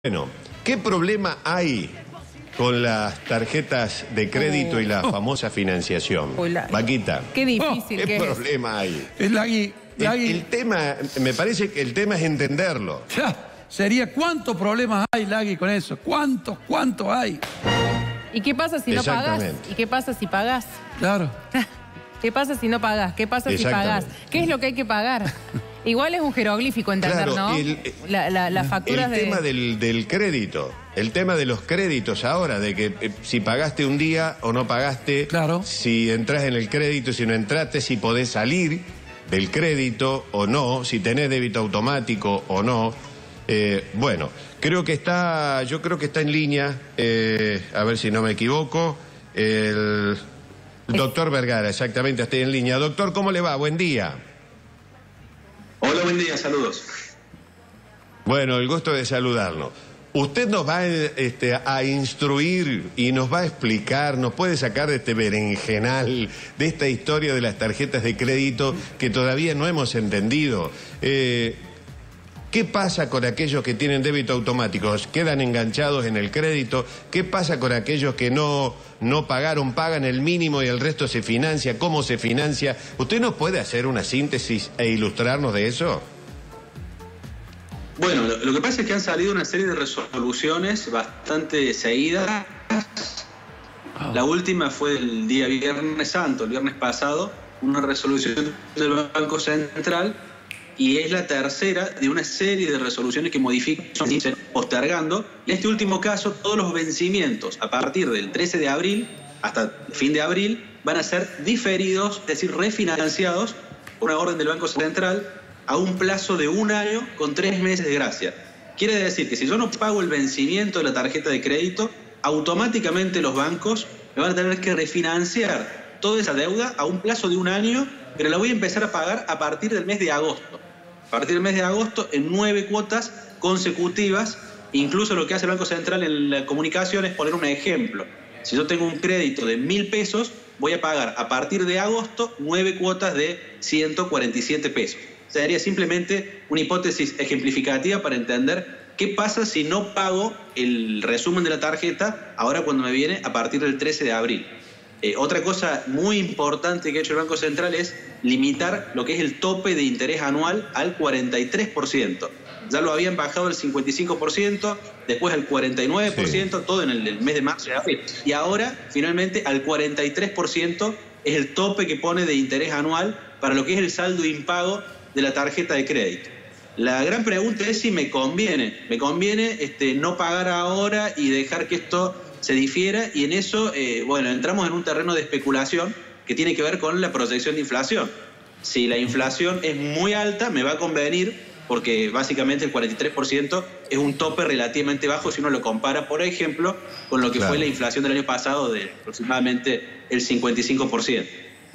Bueno, ¿qué problema hay con las tarjetas de crédito y la famosa financiación? Vaquita, qué difícil ¿qué problema hay? El tema, me parece que el tema es entenderlo. Sería cuántos problemas hay, Lagui, con eso. ¿Cuántos hay? ¿Y qué pasa si no pagas? ¿Y qué pasa si pagas? Claro. ¿Qué pasa si no pagas? ¿Qué pasa si pagas? ¿Qué es lo que hay que pagar? Igual es un jeroglífico entender, claro, ¿no? Las facturas el tema del crédito, el tema de los créditos ahora, de que si pagaste un día o no pagaste, claro, si entras en el crédito, si no entraste, si podés salir del crédito o no, si tenés débito automático o no. Bueno, yo creo que está en línea, a ver si no me equivoco, el doctor Vergara, exactamente, está en línea. Doctor, ¿cómo le va? Buen día. Hola, buen día, saludos. Bueno, el gusto de saludarlo. Usted nos va a instruir y nos va a explicar, nos puede sacar de este berenjenal, de esta historia de las tarjetas de crédito que todavía no hemos entendido. ¿Qué pasa con aquellos que tienen débito automático? ¿Quedan enganchados en el crédito? ¿Qué pasa con aquellos que no pagaron, pagan el mínimo y el resto se financia? ¿Cómo se financia? ¿Usted nos puede hacer una síntesis e ilustrarnos de eso? Bueno, lo que pasa es que han salido una serie de resoluciones bastante seguidas. La última fue el día Viernes Santo, el viernes pasado, una resolución del Banco Central, y es la tercera de una serie de resoluciones que modifican, postergando. En este último caso, todos los vencimientos a partir del 13 de abril hasta el fin de abril van a ser diferidos, es decir, refinanciados por una orden del Banco Central a un plazo de 1 año con 3 meses de gracia. Quiere decir que si yo no pago el vencimiento de la tarjeta de crédito, automáticamente los bancos me van a tener que refinanciar toda esa deuda a un plazo de 1 año, pero la voy a empezar a pagar a partir del mes de agosto. A partir del mes de agosto, en 9 cuotas consecutivas. Incluso lo que hace el Banco Central en la comunicación es poner un ejemplo. Si yo tengo un crédito de 1.000 pesos, voy a pagar a partir de agosto 9 cuotas de 147 pesos. Sería simplemente una hipótesis ejemplificativa para entender qué pasa si no pago el resumen de la tarjeta ahora cuando me viene a partir del 13 de abril. Otra cosa muy importante que ha hecho el Banco Central es limitar lo que es el tope de interés anual al 43%. Ya lo habían bajado al 55%, después al 49%, sí, todo en el mes de marzo y abril. Y ahora, finalmente, al 43% es el tope que pone de interés anual para lo que es el saldo impago de la tarjeta de crédito. La gran pregunta es si me conviene. Me conviene no pagar ahora y dejar que esto se difiera, y en eso, bueno, entramos en un terreno de especulación que tiene que ver con la proyección de inflación. Si la inflación es muy alta, me va a convenir, porque básicamente el 43% es un tope relativamente bajo si uno lo compara, por ejemplo, con lo que fue la inflación del año pasado de aproximadamente el 55%.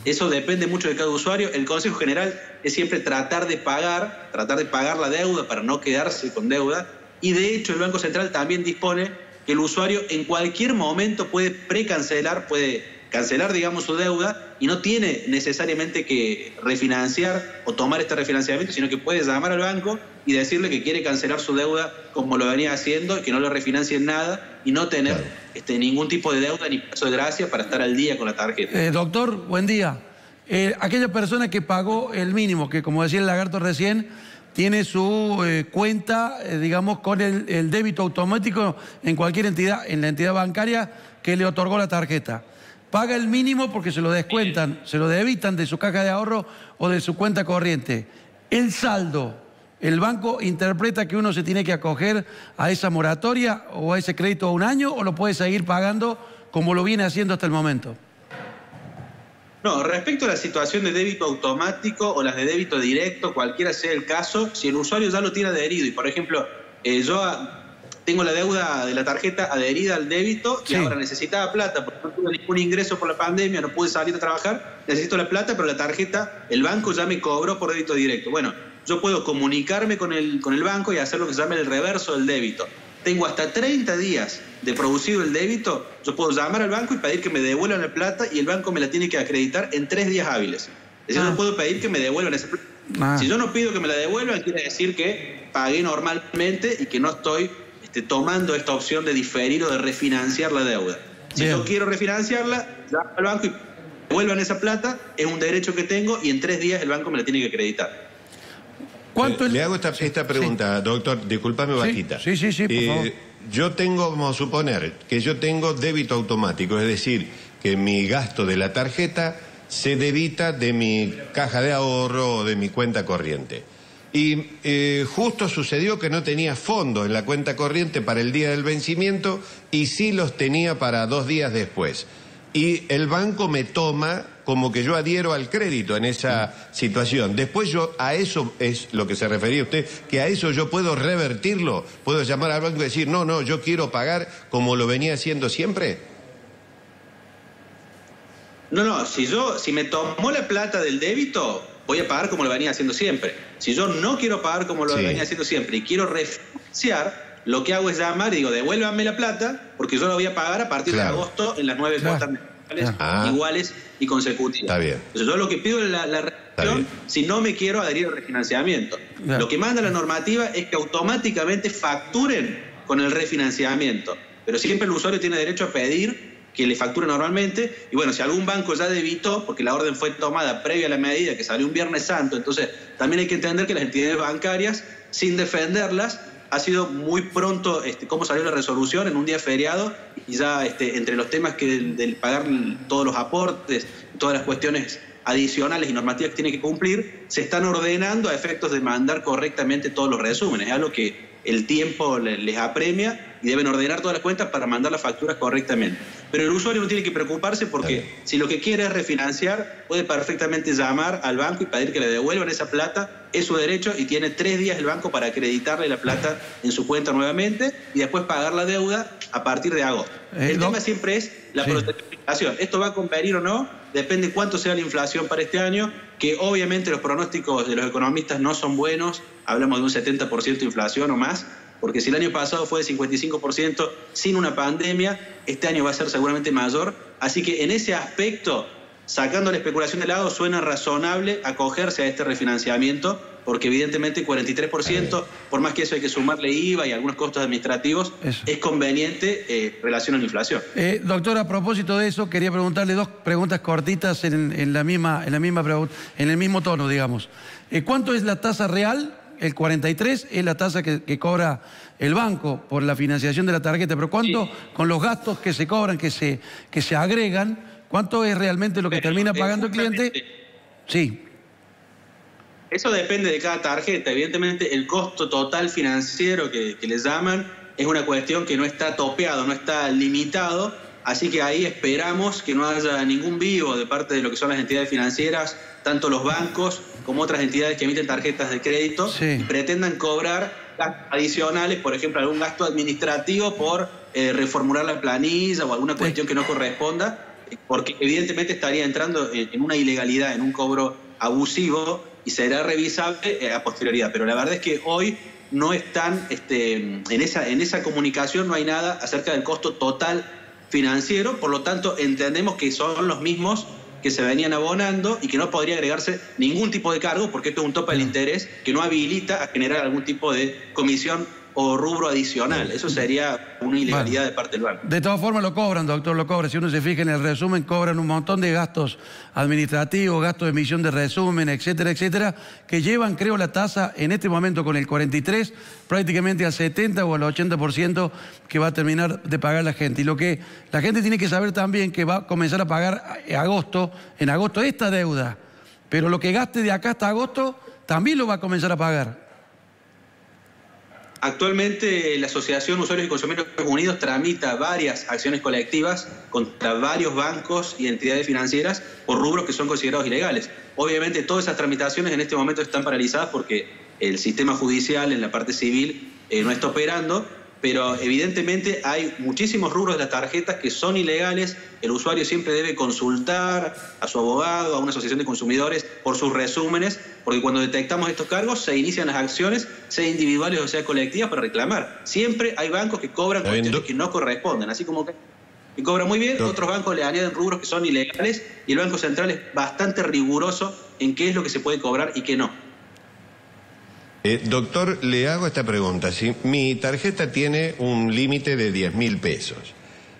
Eso depende mucho de cada usuario. El consejo general es siempre tratar de pagar la deuda para no quedarse con deuda, y de hecho el Banco Central también dispone que el usuario en cualquier momento puede precancelar, puede cancelar, digamos, su deuda, y no tiene necesariamente que refinanciar o tomar este refinanciamiento, sino que puede llamar al banco y decirle que quiere cancelar su deuda como lo venía haciendo, y que no le refinancien nada y no tener ningún tipo de deuda ni plazo de gracia para estar al día con la tarjeta. Doctor, buen día. Aquella persona que pagó el mínimo, que como decía el Lagarto recién, tiene su cuenta, digamos, con el débito automático en cualquier entidad, en la entidad bancaria que le otorgó la tarjeta. Paga el mínimo porque se lo descuentan, se lo debitan de su caja de ahorro o de su cuenta corriente. El saldo, ¿el banco interpreta que uno se tiene que acoger a esa moratoria o a ese crédito a 1 año, o lo puede seguir pagando como lo viene haciendo hasta el momento? No, respecto a la situación de débito automático o las de débito directo, cualquiera sea el caso, si el usuario ya lo tiene adherido y, por ejemplo, yo tengo la deuda de la tarjeta adherida al débito, y ahora necesitaba plata porque no tuve ningún ingreso por la pandemia, no pude salir a trabajar, necesito la plata, pero la tarjeta, el banco ya me cobró por débito directo. Bueno, yo puedo comunicarme con el banco y hacer lo que se llama el reverso del débito. Tengo hasta 30 días de producido el débito, yo puedo llamar al banco y pedir que me devuelvan la plata, y el banco me la tiene que acreditar en 3 días hábiles. Es decir, yo puedo pedir que me devuelvan esa plata. Si yo no pido que me la devuelvan, quiere decir que pagué normalmente y que no estoy tomando esta opción de diferir o de refinanciar la deuda. Si yo quiero refinanciarla, llamo al banco y devuelvan esa plata, es un derecho que tengo y en 3 días el banco me la tiene que acreditar. Le hago esta pregunta, doctor, discúlpame, bajita. Sí, por favor. Yo tengo, vamos a suponer, que yo tengo débito automático, es decir, que mi gasto de la tarjeta se debita de mi caja de ahorro o de mi cuenta corriente. Y justo sucedió que no tenía fondos en la cuenta corriente para el día del vencimiento y sí los tenía para 2 días después. Y el banco me toma como que yo adhiero al crédito en esa situación. Después yo, a eso es lo que se refería usted, que a eso yo puedo revertirlo, puedo llamar al banco y decir, no, yo quiero pagar como lo venía haciendo siempre. No, si me tomó la plata del débito, voy a pagar como lo venía haciendo siempre. Si yo no quiero pagar como lo venía haciendo siempre y quiero refinanciar, lo que hago es llamar y digo, devuélvanme la plata, porque yo la voy a pagar a partir de agosto en las 9 cuotas mensuales iguales y consecutivas. Está bien. Entonces yo lo que pido es la refinanciación si no me quiero adherir al refinanciamiento. Lo que manda la normativa es que automáticamente facturen con el refinanciamiento. Pero siempre el usuario tiene derecho a pedir que le facture normalmente, y bueno, si algún banco ya debitó, porque la orden fue tomada previa a la medida que salió un Viernes Santo, entonces también hay que entender que las entidades bancarias, sin defenderlas, ha sido muy pronto cómo salió la resolución en un día feriado, y ya entre los temas del pagar todos los aportes, todas las cuestiones adicionales y normativas que tiene que cumplir, se están ordenando a efectos de mandar correctamente todos los resúmenes. Es algo que el tiempo les apremia y deben ordenar todas las cuentas para mandar las facturas correctamente. Pero el usuario no tiene que preocuparse porque si lo que quiere es refinanciar, puede perfectamente llamar al banco y pedir que le devuelvan esa plata, es su derecho y tiene 3 días el banco para acreditarle la plata en su cuenta nuevamente y después pagar la deuda a partir de agosto. El tema siempre es la protección. ¿Esto va a convenir o no? Depende cuánto sea la inflación para este año, que obviamente los pronósticos de los economistas no son buenos, hablamos de un 70% de inflación o más, porque si el año pasado fue de 55% sin una pandemia, este año va a ser seguramente mayor, así que en ese aspecto, sacando la especulación de lado, suena razonable acogerse a este refinanciamiento, porque evidentemente 43%, por más que eso hay que sumarle IVA y algunos costos administrativos, es conveniente relación a la inflación. Doctor, a propósito de eso, quería preguntarle 2 preguntas cortitas en el mismo tono, digamos. ¿Cuánto es la tasa real? El 43 es la tasa que cobra el banco por la financiación de la tarjeta, pero ¿cuánto con los gastos que se cobran, que se agregan, cuánto es realmente lo que termina pagando el cliente? Sí. Eso depende de cada tarjeta. Evidentemente el costo total financiero que les llaman es una cuestión que no está topeado, no está limitado, así que ahí esperamos que no haya ningún vivo de parte de lo que son las entidades financieras, tanto los bancos como otras entidades que emiten tarjetas de crédito y pretendan cobrar gastos adicionales, por ejemplo, algún gasto administrativo por reformular la planilla o alguna cuestión que no corresponda, porque evidentemente estaría entrando en una ilegalidad, en un cobro abusivo y será revisable a posterioridad. Pero la verdad es que hoy no están, en esa comunicación no hay nada acerca del costo total financiero, por lo tanto entendemos que son los mismos que se venían abonando y que no podría agregarse ningún tipo de cargo, porque esto es un tope del interés que no habilita a generar algún tipo de comisión o rubro adicional. Eso sería una ilegalidad de parte del banco. De todas formas lo cobran, doctor, lo cobran. Si uno se fija en el resumen, cobran un montón de gastos administrativos, gastos de emisión de resumen, etcétera, etcétera, que llevan, creo, la tasa en este momento con el 43 prácticamente al 70 o al 80% que va a terminar de pagar la gente. Y lo que la gente tiene que saber también que va a comenzar a pagar en agosto esta deuda, pero lo que gaste de acá hasta agosto también lo va a comenzar a pagar. Actualmente la Asociación Usuarios y Consumidores Unidos tramita varias acciones colectivas contra varios bancos y entidades financieras por rubros que son considerados ilegales. Obviamente todas esas tramitaciones en este momento están paralizadas porque el sistema judicial en la parte civil no está operando, pero evidentemente hay muchísimos rubros de las tarjetas que son ilegales. El usuario siempre debe consultar a su abogado, a una asociación de consumidores por sus resúmenes, porque cuando detectamos estos cargos se inician las acciones, sea individuales o sea colectivas, para reclamar. Siempre hay bancos que cobran cuestiones que no corresponden, así como que cobran muy bien, otros bancos le añaden rubros que son ilegales y el Banco Central es bastante riguroso en qué es lo que se puede cobrar y qué no. Doctor, le hago esta pregunta. Si mi tarjeta tiene un límite de 10.000 pesos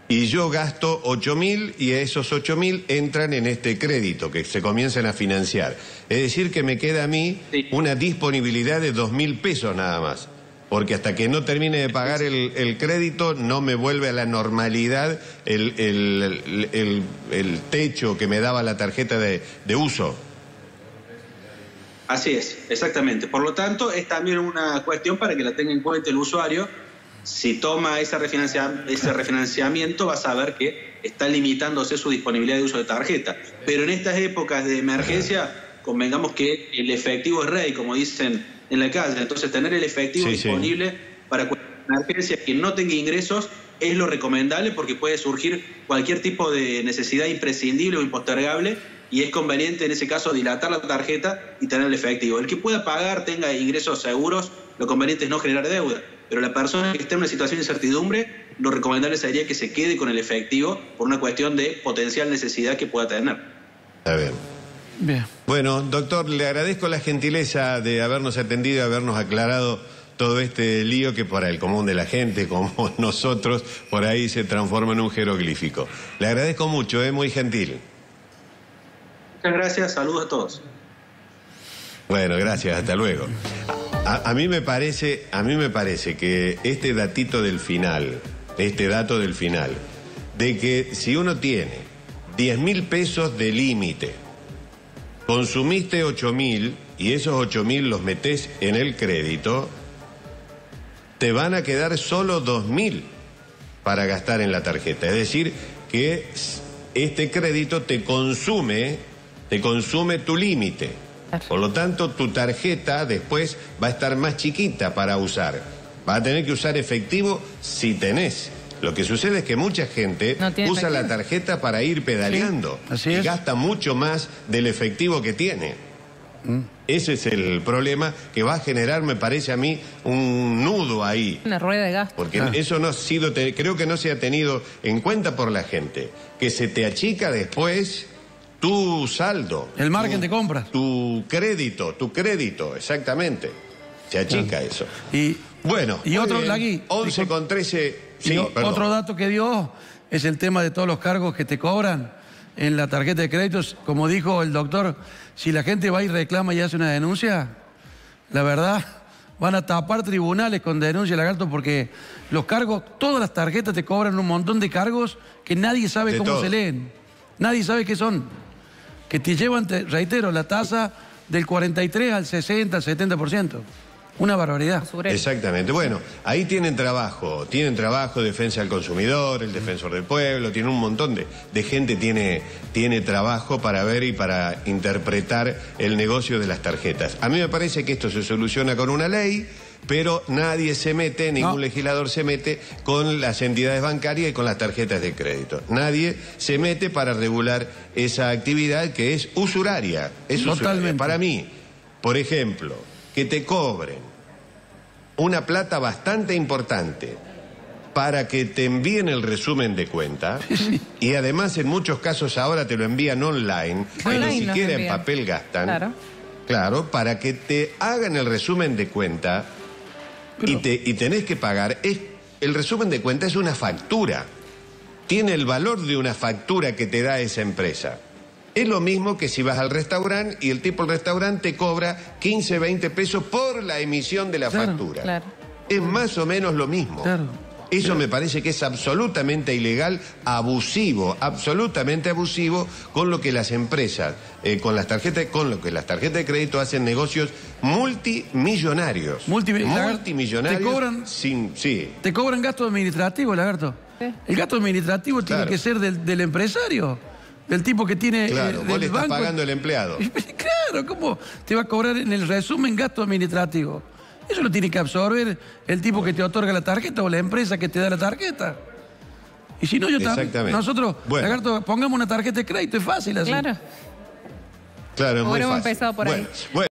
y yo gasto 8.000 y esos 8.000 entran en este crédito que se comienzan a financiar. Es decir, que me queda a mí una disponibilidad de 2.000 pesos nada más. Porque hasta que no termine de pagar el crédito no me vuelve a la normalidad el techo que me daba la tarjeta de uso. Así es, exactamente. Por lo tanto, es también una cuestión para que la tenga en cuenta el usuario. Si toma ese refinanciamiento, va a saber que está limitándose su disponibilidad de uso de tarjeta. Pero en estas épocas de emergencia, convengamos que el efectivo es rey, como dicen en la calle. Entonces, tener el efectivo disponible para cualquier emergencia que no tenga ingresos es lo recomendable, porque puede surgir cualquier tipo de necesidad imprescindible o impostergable, y es conveniente en ese caso dilatar la tarjeta y tener el efectivo. El que pueda pagar, tenga ingresos seguros, lo conveniente es no generar deuda. Pero la persona que esté en una situación de incertidumbre, lo recomendable sería que se quede con el efectivo por una cuestión de potencial necesidad que pueda tener. Está bien. Bien. Bueno, doctor, le agradezco la gentileza de habernos atendido y habernos aclarado todo este lío que para el común de la gente, como nosotros, por ahí se transforma en un jeroglífico. Le agradezco mucho, muy gentil. Muchas gracias, saludos a todos. Bueno, gracias, hasta luego. A mí me parece que este dato del final, de que si uno tiene 10.000 pesos de límite, consumiste 8.000 y esos 8.000 los metés en el crédito, te van a quedar solo 2.000 para gastar en la tarjeta. Es decir, que este crédito te consume tu límite. Por lo tanto, tu tarjeta después va a estar más chiquita para usar. Va a tener que usar efectivo si tenés. Lo que sucede es que mucha gente usa la tarjeta para ir pedaleando. Sí, así es. Y gasta mucho más del efectivo que tiene. Ese es el problema que va a generar, me parece a mí, un nudo ahí. Una rueda de gasto. Porque eso no ha sido, creo que no se ha tenido en cuenta por la gente. Que se te achica después tu saldo. El margen de compras. Tu crédito, exactamente. Se achica eso. Y bueno, otro, Lagui, 11 con 13. Sí, otro dato que dio es el tema de todos los cargos que te cobran en la tarjeta de créditos. Como dijo el doctor, si la gente va y reclama y hace una denuncia, la verdad, van a tapar tribunales con denuncia, Lagarto, porque los cargos, todas las tarjetas te cobran un montón de cargos que nadie sabe cómo se leen. Nadie sabe qué son. Que te llevan, reitero, la tasa del 43 al 60, al 70%. Una barbaridad. Exactamente. Bueno, ahí tienen trabajo, Defensa del Consumidor, el Defensor del Pueblo, tiene un montón de gente, tiene trabajo para ver y para interpretar el negocio de las tarjetas. A mí me parece que esto se soluciona con una ley, pero nadie se mete, ningún legislador se mete con las entidades bancarias y con las tarjetas de crédito. Nadie se mete para regular esa actividad que es usuraria. Es usuraria. Para mí, por ejemplo, que te cobren una plata bastante importante para que te envíen el resumen de cuenta, y además en muchos casos ahora te lo envían online, que ni siquiera en papel gastan. Claro, para que te hagan el resumen de cuenta y tenés que pagar. El resumen de cuenta es una factura. Tiene el valor de una factura que te da esa empresa. Es lo mismo que si vas al restaurante y el tipo del restaurante te cobra 15, 20 pesos por la emisión de la factura. Claro. Es más o menos lo mismo. Eso me parece que es absolutamente ilegal, absolutamente abusivo con lo que las empresas, con las tarjetas de crédito hacen negocios multimillonarios. Multimillonarios. Te cobran gasto administrativo, Lagarto. El gasto administrativo tiene que ser del empresario. Del tipo que tiene... Claro, vos le estás pagando el empleado. Claro, ¿cómo te va a cobrar en el resumen gasto administrativo? Eso lo tiene que absorber el tipo que te otorga la tarjeta o la empresa que te da la tarjeta. Y si no, nosotros, Lagarto, pongamos una tarjeta de crédito, es fácil así. Claro. Claro, es muy fácil. Hubiéramos empezado por ahí. Bueno.